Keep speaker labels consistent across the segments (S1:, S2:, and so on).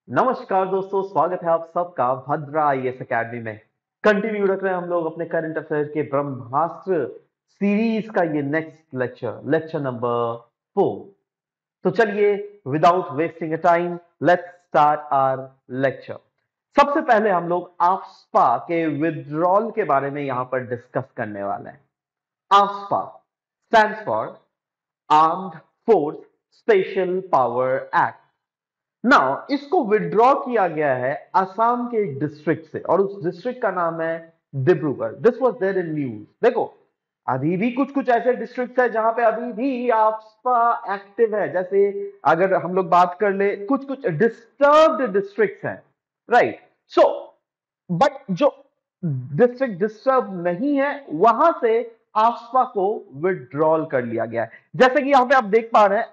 S1: नमस्कार दोस्तों, स्वागत है आप सबका भद्रा आईएएस एकेडमी में। कंटिन्यू रख रहे हैं हम लोग अपने करंट अफेयर के ब्रह्मास्त्र सीरीज का ये नेक्स्ट लेक्चर नंबर 4। तो चलिए, without wasting a time, let's start our lecture. सबसे पहले हम लोग आफ्सपा के विड्रॉल के बारे में यहां पर डिस्कस करने वाले हैं। AFSPA stands for armed force special power act. Now इसको विड्रॉ किया गया है असम के एक डिस्ट्रिक्ट से, और उस डिस्ट्रिक्ट का नाम है Dibrugarh. This was there in news. देखो, अभी भी कुछ कुछ ऐसे डिस्ट्रिक्ट है जहां पे अभी भी आफ्सपा एक्टिव है। जैसे अगर हम लोग बात कर ले, कुछ कुछ डिस्टर्ब्ड डिस्ट्रिक्ट हैं, राइट। सो बट जो डिस्ट्रिक्ट डिस्टर्ब नहीं है, वहां से आफ्सपा को विड्रॉल कर लिया गया है। जैसे कि यहां पे आप देख पा रहे हैं,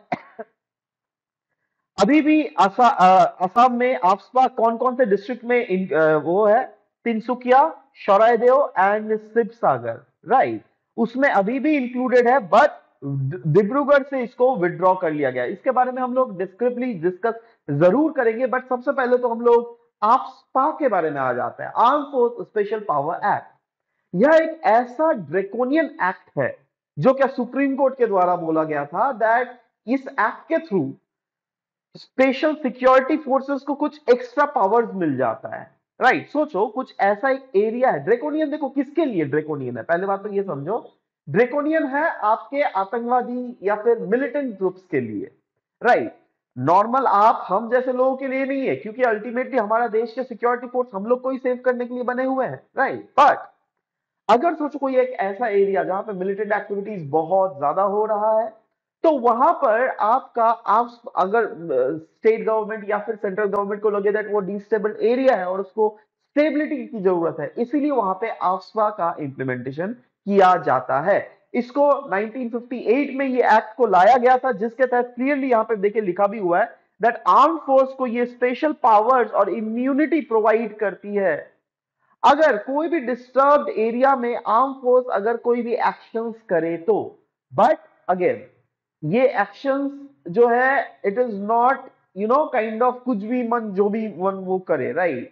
S1: अभी भी असम में आफ्सपा कौन कौन से डिस्ट्रिक्ट में वो है, तिनसुकिया, शरायदेव एंड शिवसागर, राइट। उसमें अभी भी इंक्लूडेड है, बट डिब्रूगढ़ से इसको विड्रॉ कर लिया गया। इसके बारे में हम लोग डिस्क्रिप्टली डिस्कस जरूर करेंगे, बट सबसे पहले तो हम लोग आफ्सपा के बारे में आ जाते हैं। Arm force special power act. यह एक ऐसा ड्रेकोनियन एक्ट है जो क्या सुप्रीम कोर्ट के द्वारा बोला गया था दैट इस एक्ट के थ्रू स्पेशल सिक्योरिटी फोर्सेस को कुछ एक्स्ट्रा पावर्स मिल जाता है, राइट। सोचो, कुछ ऐसा एक एरिया है ड्रेकोनियन। देखो, किसके लिए ड्रेकोनियन है, पहले बात तो ये समझो। ड्रेकोनियन है आपके आतंकवादी या फिर मिलिटेंट ग्रुप्स के लिए, राइट। नॉर्मल आप हम जैसे लोगों के लिए नहीं है, क्योंकि अल्टीमेटली हमारा देश के सिक्योरिटी फोर्स हम लोग को ही सेव करने के लिए बने हुए हैं, राइट। बट अगर सोचो कोई एक ऐसा एरिया जहां पे मिलिटेंट एक्टिविटीज बहुत ज्यादा हो रहा है, तो वहां पर आपका आप अगर स्टेट गवर्नमेंट या फिर सेंट्रल गवर्नमेंट को लगे दैट वो डिस्टेबल एरिया है और उसको स्टेबिलिटी की जरूरत है, इसीलिए वहां पे आफ्सपा का इंप्लीमेंटेशन किया जाता है। इसको 1958 में ये एक्ट को लाया गया था, जिसके तहत क्लियरली यहां पे देखिए लिखा भी हुआ है दैट आर्म फोर्स को ये स्पेशल पावर्स और इम्यूनिटी प्रोवाइड करती है अगर कोई भी डिस्टर्ब्ड एरिया में आर्म फोर्स अगर कोई भी एक्शंस करे तो। बट अगेन, ये एक्शंस जो है, it is not kind of कुछ भी मन जो भी मन वो करे, राइट,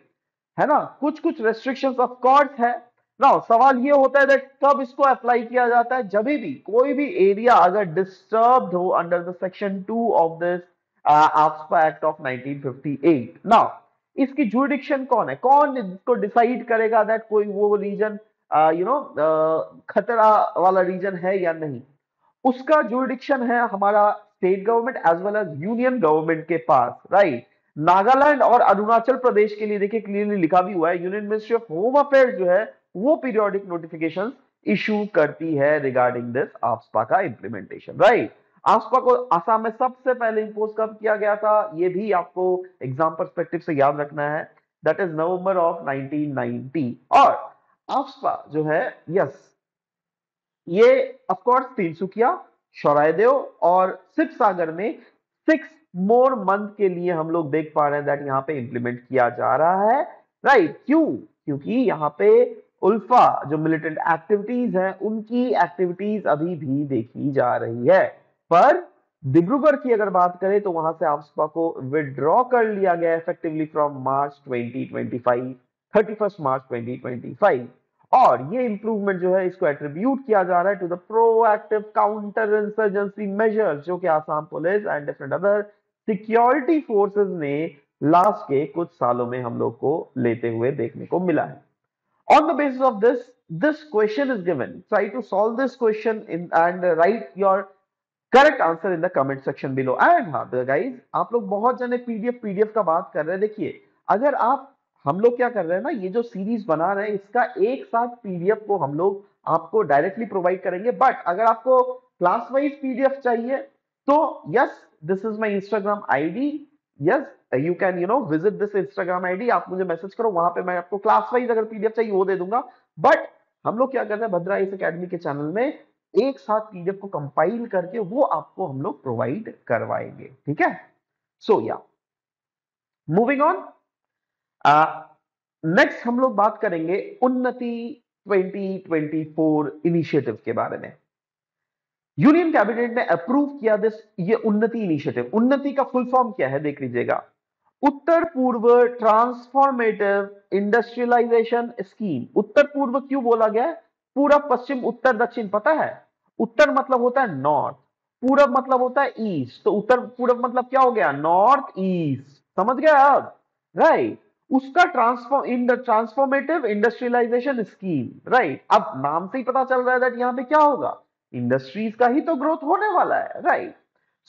S1: है ना। कुछ कुछ रेस्ट्रिक्शंस ऑफ कोर्स है ना। सवाल ये होता है दैट कब इसको अप्लाई किया जाता है, जब भी कोई भी एरिया अगर डिस्टर्ब्ड हो under the section 2 of this AFSPA act of 1958। Now इसकी जुरिडिक्शन कौन है, कौन इसको डिसाइड करेगा दैट कोई वो रीजन खतरा वाला रीजन है या नहीं। उसका जुरिडिक्शन है हमारा state government as well as union government के पास, राइट। नागालैंड और अरुणाचल प्रदेश के लिए देखिए क्लियरली लिखा भी हुआ है, union ministry of home affairs जो है वो पीरियोडिक नोटिफिकेशन इशू करती है रिगार्डिंग दिस आफ्सपा का इंप्लीमेंटेशन, राइट। आफ्सपा को असम में सबसे पहले इंपोज कब किया गया था, ये भी आपको एग्जाम पर्सपेक्टिव से याद रखना है। That is November of 1990। और आफ्सपा जो है, यस, ये ऑफ कोर्स तिनसुकिया, शरायदेव और शिवसागर में 6 मोर मंथ के लिए हम लोग देख पा रहे हैं दैट यहाँ पे इंप्लीमेंट किया जा रहा है, राइट। क्यों? क्योंकि यहाँ पे उल्फा जो मिलिटेंट एक्टिविटीज हैं उनकी एक्टिविटीज अभी भी देखी जा रही है। पर डिब्रूगढ़ की अगर बात करें तो वहां से आफ्सपा को विड्रॉ कर लिया गया इफेक्टिवली फ्रॉम मार्च 2025, 31 मार्च 2025। और ये इंप्रूवमेंट जो है इसको एट्रीब्यूट किया जा रहा है to the proactive counter insurgency measures जो कि Assam police and different other security forces ने लास्ट के कुछ सालों में हम लोग को लेते हुए देखने को मिला है। On the basis of this question is given. Try to solve this question and write your correct answer in the comment section below. And हाँ guys, आप लोग बहुत जने पीडीएफ का बात कर रहे हैं। देखिए, अगर आप हम लोग क्या कर रहे हैं ना, ये जो सीरीज बना रहे हैं इसका एक साथ पीडीएफ को हम लोग आपको डायरेक्टली प्रोवाइड करेंगे। बट अगर आपको क्लास वाइज पीडीएफ चाहिए तो yes, this is my Instagram ID. Yes, you can visit this Instagram ID. आप मुझे मैसेज करो, वहां पे मैं आपको क्लास वाइज अगर पीडीएफ चाहिए वो दे दूंगा। बट हम लोग क्या कर रहे हैं भद्रा आईएएस एकेडमी के चैनल में, एक साथ पीडीएफ को कंपाइल करके वो आपको हम लोग प्रोवाइड करवाएंगे, ठीक है। सो या मूविंग ऑन, नेक्स्ट हम लोग बात करेंगे उन्नति 2024 इनिशिएटिव के बारे में। यूनियन कैबिनेट ने अप्रूव किया दिस ये उन्नति इनिशिएटिव। उन्नति का फुल फॉर्म क्या है देख लीजिएगा, उत्तर पूर्व ट्रांसफॉर्मेटिव इंडस्ट्रियलाइजेशन स्कीम। उत्तर पूर्व क्यों बोला गया है? पूरब पश्चिम उत्तर दक्षिण पता है? उत्तर मतलब होता है नॉर्थ, पूरब मतलब होता है ईस्ट, तो उत्तर पूरब मतलब क्या हो गया? North east. समझ गया आप? राइट। उसका ट्रांसफॉर्मेटिव इंडस्ट्रियलाइजेशन स्कीम, राइट। अब नाम से ही पता चल रहा है दैट यहां पे क्या होगा? इंडस्ट्रीज का ही तो ग्रोथ होने वाला है, राइट।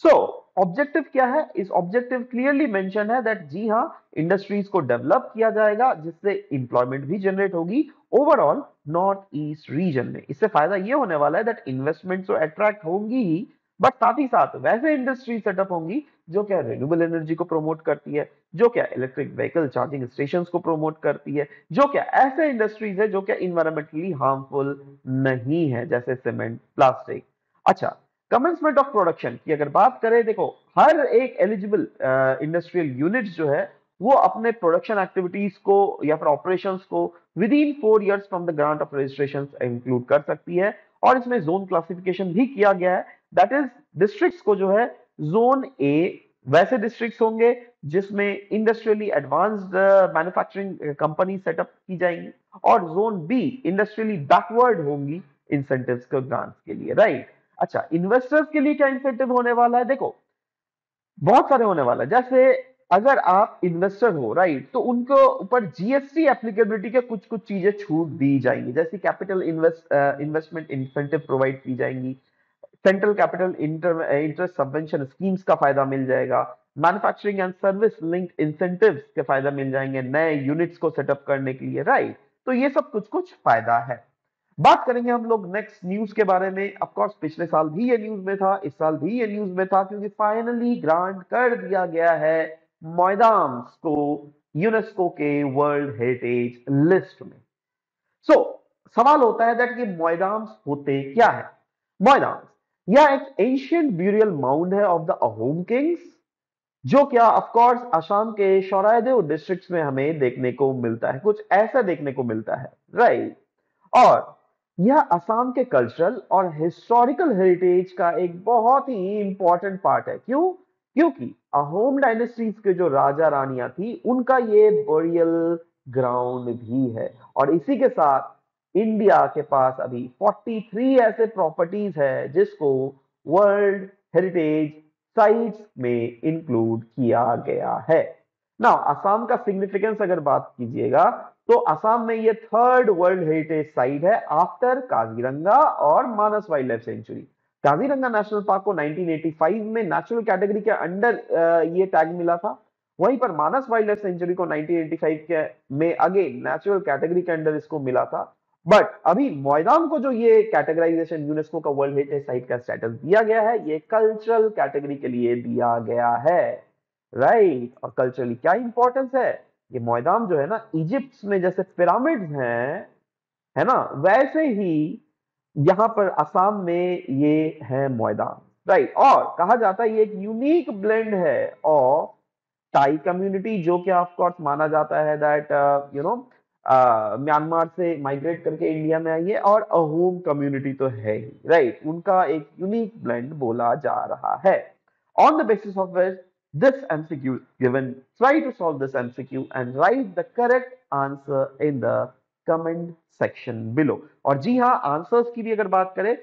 S1: सो ऑब्जेक्टिव क्या है? इस ऑब्जेक्टिव क्लियरली मेंशन है दैट जी हाँ, इंडस्ट्रीज को डेवलप किया जाएगा जिससे इंप्लॉयमेंट भी जनरेट होगी ओवरऑल नॉर्थ ईस्ट रीजन में। इससे फायदा ये होने वाला है दैट इन्वेस्टमेंट तो अट्रैक्ट होंगी ही, बट साथ ही साथ वैसे इंडस्ट्री सेटअप होंगी जो क्या रिन्यूएबल एनर्जी को प्रमोट करती है, जो क्या इलेक्ट्रिक व्हीकल चार्जिंग स्टेशन को प्रमोट करती है, जो क्या ऐसे इंडस्ट्रीज है जो क्या इन्वायरमेंटली हार्मफुल नहीं है, जैसे सीमेंट, प्लास्टिक। अच्छा, कमेंसमेंट ऑफ प्रोडक्शन की अगर बात करें, देखो हर एक एलिजिबल इंडस्ट्रियल यूनिट जो है वो अपने प्रोडक्शन एक्टिविटीज को या फिर ऑपरेशंस को with in 4 years from the grant of registration include कर सकती है। और इसमें जोन क्लासिफिकेशन भी किया गया है, दैट इज डिस्ट्रिक्ट्स को जो है जोन ए वैसे डिस्ट्रिक्ट्स होंगे जिसमें industrially advanced manufacturing company setup की जाएंगी, और जोन बी इंडस्ट्रियली बैकवर्ड होंगी इंसेंटिव्स को ग्रांट्स के लिए, राइट। अच्छा, इन्वेस्टर्स के लिए क्या इंसेंटिव होने वाला है? देखो बहुत सारे होने वाला है। जैसे अगर आप इन्वेस्टर हो, राइट, तो उनको ऊपर जीएसटी एप्लीकेबिलिटी के कुछ कुछ चीजें छूट दी जाएंगी, जैसे कैपिटल इन्वेस्टमेंट इंसेंटिव प्रोवाइड की जाएंगी, central capital interest subvention schemes का फायदा मिल जाएगा, manufacturing and service linked incentives के फायदा मिल जाएंगे नए यूनिट्स को सेटअप करने के लिए, राइट। तो ये सब कुछ कुछ फायदा है। बात करेंगे हम लोग नेक्स्ट न्यूज के बारे में। ऑफ कोर्स पिछले साल भी ये न्यूज में था, इस साल भी ये न्यूज में था, क्योंकि फाइनली ग्रांट कर दिया गया है मोयदाम्स को यूनेस्को के वर्ल्ड हेरिटेज लिस्ट में। सो सवाल होता है दैट ये मोयदाम्स होते क्या है? मोयदाम्स यह एक एंशियंट ब्यूरियल माउंड है ऑफ द अहोम किंग्स, जो क्या ऑफ कोर्स असम के शौरायदेव डिस्ट्रिक्ट में हमें देखने को मिलता है, कुछ ऐसा देखने को मिलता है, राइट। और यह असम के कल्चरल और हिस्टोरिकल हेरिटेज का एक बहुत ही इंपॉर्टेंट पार्ट है। क्यों? क्योंकि अहोम डायनेस्टीज के जो राजा रानियां थी उनका ये बरियल ग्राउंड भी है। और इसी के साथ इंडिया के पास अभी 43 ऐसे प्रॉपर्टीज है जिसको वर्ल्ड हेरिटेज साइट्स में इंक्लूड किया गया है। ना असम का सिग्निफिकेंस अगर बात कीजिएगा तो असम में ये थर्ड वर्ल्ड हेरिटेज साइट है आफ्टर काजीरंगा और Manas wildlife sanctuary. Kaziranga national park को 1985 में नेचुरल कैटेगरी के अंडर ये टैग मिला था, वहीं पर मानस वाइल्ड लाइफ सेंचुरी को 1985 के में अगेन नेचुरल कैटेगरी के अंडर इसको मिला था। बट अभी मोयदाम को जो ये कैटेगराइजेशन यूनेस्को का वर्ल्ड हेरिटेज साइट का स्टेटस दिया गया है, ये कल्चरल कैटेगरी के लिए दिया गया है, राइट। और कल्चरली क्या इंपॉर्टेंस है? ये मोयदाम जो है ना, इजिप्ट में जैसे पिरामिड्स हैं, है ना, वैसे ही यहां पर असम में ये है मोयदाम, राइट। और कहा जाता है ये एक यूनिक ब्लेंड है ऑफ टाई कम्युनिटी, जो कि ऑफ कोर्स माना जाता है दैट म्यांमार से माइग्रेट करके इंडिया में आई है, और अहोम कम्युनिटी तो है ही, राइट। उनका एक यूनिक ब्लेंड बोला जा रहा है। On the basis of which this MCQ is given, try to solve this MCQ and write the correct answer in the comment section below। और जी हाँ, आंसर्स की भी अगर बात करें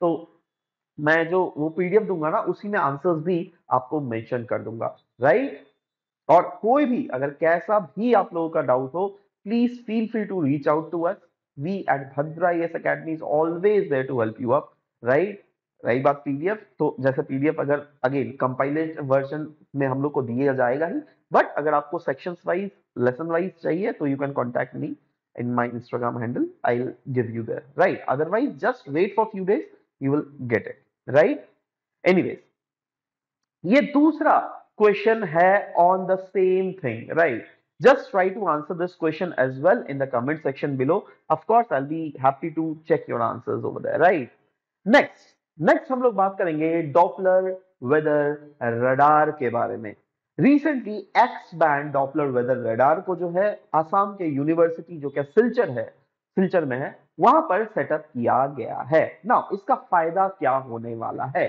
S1: तो मैं जो वो पीडीएफ दूंगा ना, उसी में आंसर्स भी आपको मेंशन कर दूंगा, राइट। और कोई भी अगर कैसा भी आप लोगों का डाउट हो, please feel free to reach out to us. We at Bhadra IAS Academy is always there to help you up, right. रही बात पीडीएफ, तो जैसे पीडीएफ अगर अगेन कंपाइलेट वर्जन में हम लोग को दिया जाएगा ही, बट अगर आपको सेक्शंस वाइज लेसन वाइज चाहिए तो you can contact me in my Instagram handle, I'll give you there, right? Otherwise just wait for few days, you will get it, right? Anyways, ये दूसरा क्वेश्चन है on the same thing, right. Just try to answer this question as well in the comment section below. Of course I will be happy to check your answers over there, right. Next next हम लोग बात करेंगे Doppler weather radar के बारे में। Recently X band Doppler weather radar को जो है आसाम के यूनिवर्सिटी जो क्या सिलचर है, सिलचर में है, वहां पर सेटअप किया गया है ना। इसका फायदा क्या होने वाला है?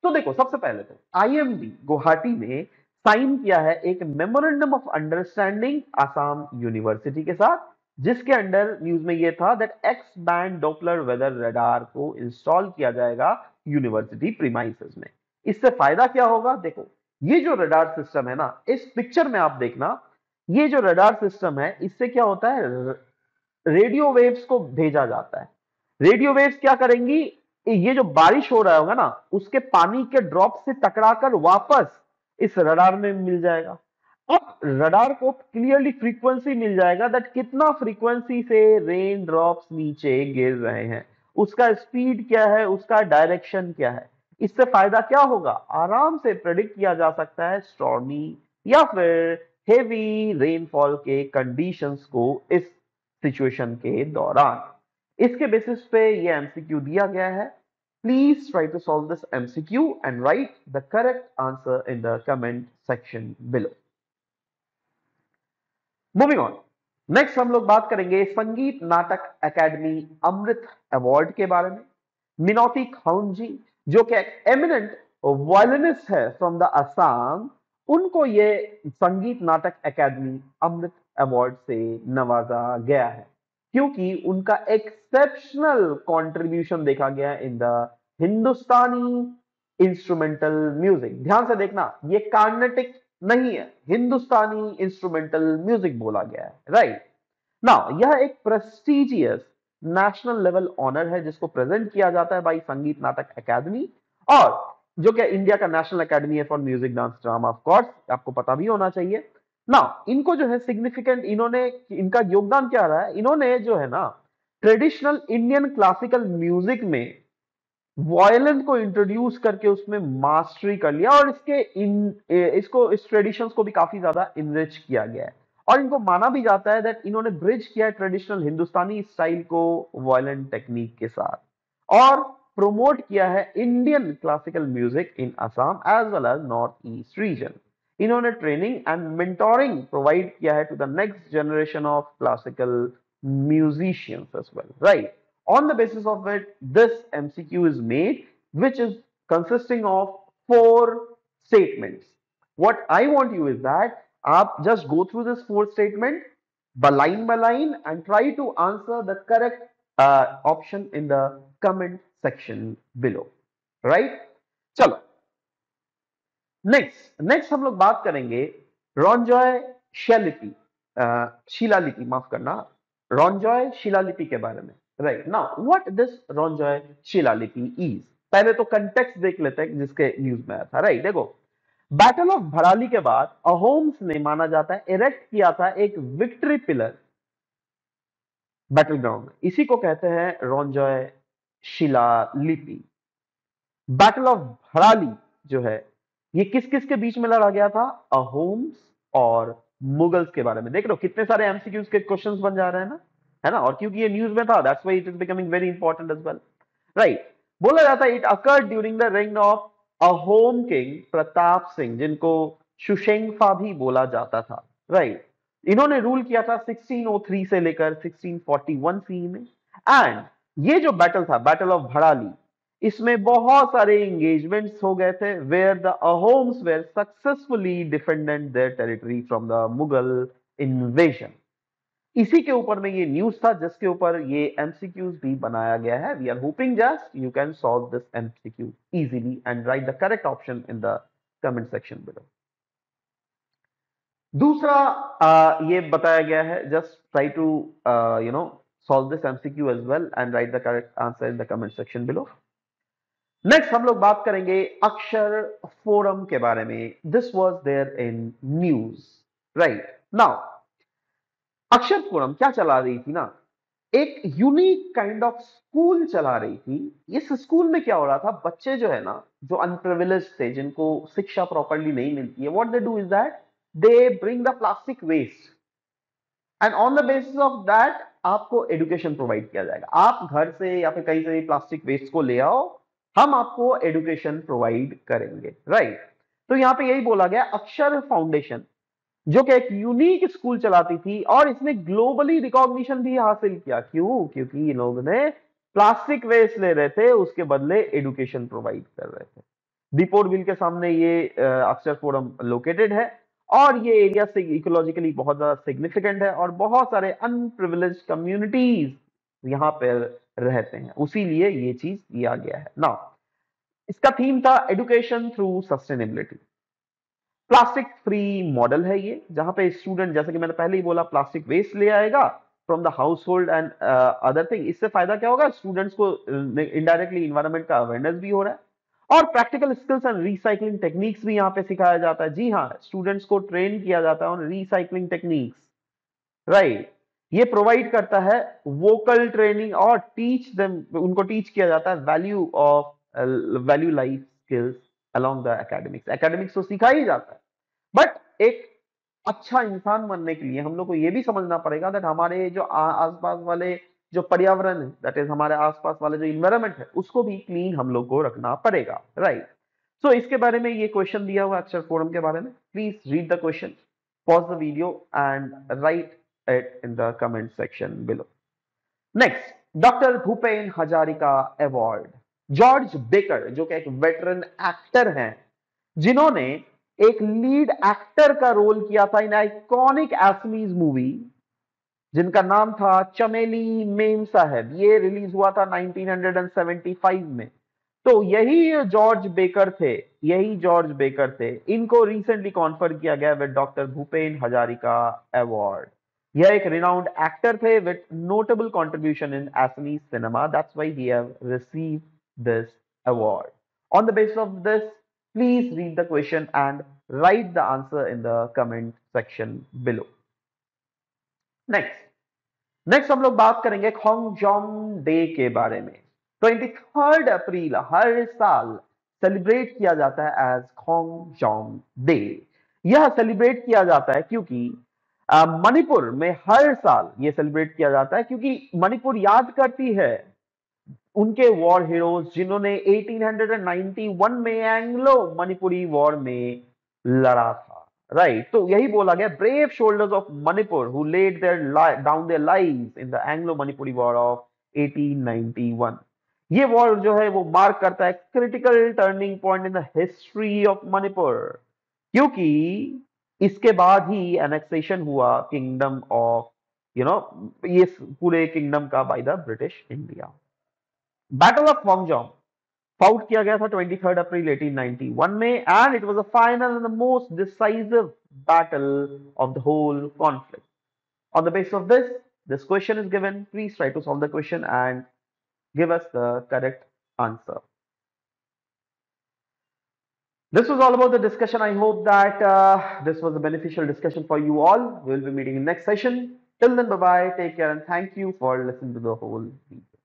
S1: तो देखो सबसे पहले तो आईएमडी गुवाहाटी में साइन किया है एक memorandum of understanding Assam university के साथ, जिसके अंडर न्यूज में यह था that X band Doppler weather radar को इंस्टॉल किया जाएगा यूनिवर्सिटी प्रीमाइसेस में। इससे फायदा क्या होगा? देखो, ये जो रडार सिस्टम है ना, इस पिक्चर में आप देखना, ये जो रडार सिस्टम है, इससे क्या होता है, रेडियो वेव्स को भेजा जाता है। रेडियो वेव्स क्या करेंगी, ये जो बारिश हो रहा होगा ना, उसके पानी के ड्रॉप से टकराकर वापस इस रडार में मिल जाएगा। अब रडार को क्लियरली फ्रीक्वेंसी मिल जाएगा दैट कितना फ्रीक्वेंसी से रेन ड्रॉप्स नीचे गिर रहे हैं, उसका स्पीड क्या है, उसका डायरेक्शन क्या है। इससे फायदा क्या होगा? आराम से प्रेडिक्ट किया जा सकता है स्टॉर्मी या फिर हेवी रेनफॉल के कंडीशंस को इस सिचुएशन के दौरान। इसके बेसिस पे ये एमसीक्यू दिया गया है। Please try to solve this MCQ and write the correct answer in the comment section below. Moving on, next हम लोग बात करेंगे संगीत नाटक अकेडमी अमृत अवार्ड के बारे में। मिनोती खाउन जी, जो कि एक एमिनेंट वायलिनिस्ट है फ्रॉम द असम, उनको ये संगीत नाटक अकेडमी अमृत अवार्ड से नवाजा गया है, क्योंकि उनका एक्सेप्शनल कंट्रीब्यूशन देखा गया in the Hindustani instrumental music. ध्यान से देखना, ये कार्नेटिक नहीं है, हिंदुस्तानी इंस्ट्रूमेंटल म्यूजिक बोला गया है, राइट। नाउ यह एक प्रेस्टिजियस नेशनल लेवल ऑनर है जिसको प्रेजेंट किया जाता है बाई संगीत नाटक अकादमी, और जो कि इंडिया का नेशनल अकेडमी है for music dance drama, of course आपको पता भी होना चाहिए। नाउ इनको जो है सिग्निफिकेंट, इन्होंने, इनका योगदान क्या रहा है, इन्होंने जो है ना ट्रेडिशनल इंडियन क्लासिकल म्यूजिक में वायलिन को इंट्रोड्यूस करके उसमें मास्टरी कर लिया, और इसको इस ट्रेडिशंस को भी काफी ज्यादा इनरिच किया गया है। और इनको माना भी जाता है दैट इन्होंने ब्रिज किया है ट्रेडिशनल हिंदुस्तानी स्टाइल को वायलिन टेक्निक के साथ, और प्रोमोट किया है Indian classical music in Assam as well as north east region. इन्होंने ट्रेनिंग एंड मेंटोरिंग प्रोवाइड किया है to the next generation of classical musicians as well, right? On the basis of it, this MCQ is made, which is consisting of 4 statements. What I want you is that आप just go through this 4 statement by line and try to answer the correct option in the comment section below, right? चलो, next हम लोग बात करेंगे रॉन्जॉय शिलालिपि, शिलालिपि माफ करना, रॉन्जॉय शिलालिपि के बारे में, right. Now what this Ronjoy शिलालिपि इज, पहले तो कंटेक्स्ट देख लेते हैं जिसके न्यूज में आया था, राइट। देखो, बैटल ऑफ भराली के बाद अहोम्स ने, माना जाता है, इरेक्ट किया था एक विक्ट्री पिलर बैटल ग्राउंड में, इसी को कहते हैं रॉन्जॉय शिलालिपि। बैटल ऑफ भराली जो है, ये किस किस के बीच में लड़ा गया था? अहोम्स और मुगल्स के बारे में। देख रहे हो कितने सारे एमसीक्यूज के क्वेश्चंस बन जा रहे हैं ना, है ना, और क्योंकि ये न्यूज में था, that's why it is becoming very important as well, right. बोला जाता है it occurred during the reign of Ahom king Pratap Singh, जिनको शुशेंगफा भी बोला जाता था, राइट। इन्होंने रूल किया था 1603 से लेकर 1641 सी में, एंड ये जो बैटल था, बैटल ऑफ भड़ाली, इसमें बहुत सारे एंगेजमेंट्स हो गए थे where the Ahoms were successfully defended their territory from the Mughal invasion. इसी के ऊपर में ये न्यूज था जिसके ऊपर ये एमसीक्यूज भी बनाया गया है। We are hoping just you can solve this MCQ easily and write the correct option in the comment section below. दूसरा ये बताया गया है, just try to you know solve this MCQ as well and write the correct answer in the comment section below. Next हम लोग बात करेंगे Akshar forum के बारे में। This was there in news, right. Now Akshar forum क्या चला रही थी ना, एक यूनिक काइंड ऑफ स्कूल चला रही थी। इस स्कूल में क्या हो रहा था, बच्चे जो है ना, जो अनप्रिविलेज थे, जिनको शिक्षा प्रॉपरली नहीं मिलती है, what they do is that they bring the plastic waste, and on the basis of that आपको एजुकेशन प्रोवाइड किया जाएगा। आप घर से या फिर कहीं से प्लास्टिक वेस्ट को ले आओ, हम आपको एजुकेशन प्रोवाइड करेंगे, राइट। तो यहां पे यही बोला गया, अक्षर फाउंडेशन जो कि एक यूनिक स्कूल चलाती थी, और इसने ग्लोबली रिकॉग्निशन भी हासिल किया। क्यों? क्योंकि इन लोगों ने प्लास्टिक वेस्ट ले रहे थे, उसके बदले एजुकेशन प्रोवाइड कर रहे थे। दीपोर बिल के सामने ये अक्षर फोरम लोकेटेड है, और ये एरिया से इकोलॉजिकली बहुत ज्यादा सिग्निफिकेंट है, और बहुत सारे अनप्रिविलेज्ड कम्युनिटीज यहाँ पे रहते हैं, उसी लिए ये चीज किया गया है ना। इसका थीम था education through sustainability. Plastic free model है ये, जहां पे स्टूडेंट, जैसे कि मैंने पहले ही बोला, प्लास्टिक वेस्ट ले आएगा from the house hold and other thing. इससे फायदा क्या होगा, स्टूडेंट्स को इनडायरेक्टली इन्वायरमेंट का अवेयरनेस भी हो रहा है, और practical skills and recycling techniques भी यहाँ पे सिखाया जाता है। जी हाँ, स्टूडेंट्स को ट्रेन किया जाता है ऑन रिसाइकलिंग टेक्निक्स, राइट। ये प्रोवाइड करता है वोकल ट्रेनिंग, और टीच देम, उनको टीच किया जाता है value of value life skills along the academics. Academics तो सिखा ही जाता है, बट एक अच्छा इंसान बनने के लिए हम लोग को ये भी समझना पड़ेगा दैट हमारे जो आसपास वाले जो पर्यावरण है, दैट इज हमारे आसपास वाले जो इन्वायरमेंट है, उसको भी क्लीन हम लोग को रखना पड़ेगा, राइट। सो इसके बारे में ये क्वेश्चन दिया हुआ अक्षर फोरम के बारे में। Please read the question, pause the video and write it in the comment section below. Next, doctor Bhupen Hazarika award. George baker, जो कि एक वेटरन एक्टर हैं, जिन्होंने एक लीड एक्टर का रोल किया था इन आइकॉनिक एसमीज मूवी, जिनका नाम था चमेली मेम साहब। ये रिलीज हुआ था 1975 में। तो यही जॉर्ज बेकर थे, यही जॉर्ज बेकर थे। इनको रिसेंटली कॉन्फर किया गया with doctor Bhupen Hazarika award. यह एक रिनाउंड एक्टर थे with notable contribution in Assamese cinema, that's why he have received this award. On the basis of this, please read the question and write the answer in the comment section below. Next, हम लोग बात करेंगे Khongjom day के बारे में। 23 अप्रैल हर साल celebrate किया जाता है एज खोंगजोम डे। यह सेलिब्रेट किया जाता है क्योंकि मणिपुर में हर साल यह सेलिब्रेट किया जाता है क्योंकि मणिपुर याद करती है उनके वॉर हीरोज, जिन्होंने 1891 में एंग्लो मणिपुरी वॉर में लड़ा था, राइट। तो यही बोला गया, brave shoulders of Manipur who laid their down their lives in the Anglo Manipuri war of 1891। ये वॉर जो है वो मार्क करता है critical turning point in the history of Manipur, क्योंकि इसके बाद ही एनेक्सेशन हुआ किंगडम ऑफ, ये पूरे किंगडम का by the British India. Battle of Khongjom fought किया गया था 23 अप्रैल 1891 में, and it was the final and the most decisive battle of the whole conflict. On the basis of this question is given, please try to solve the question and give us the correct answer. This was all about the discussion. I hope that this was a beneficial discussion for you all. We will be meeting in next session. Till then, bye bye, take care, and thank you for listening to the whole video.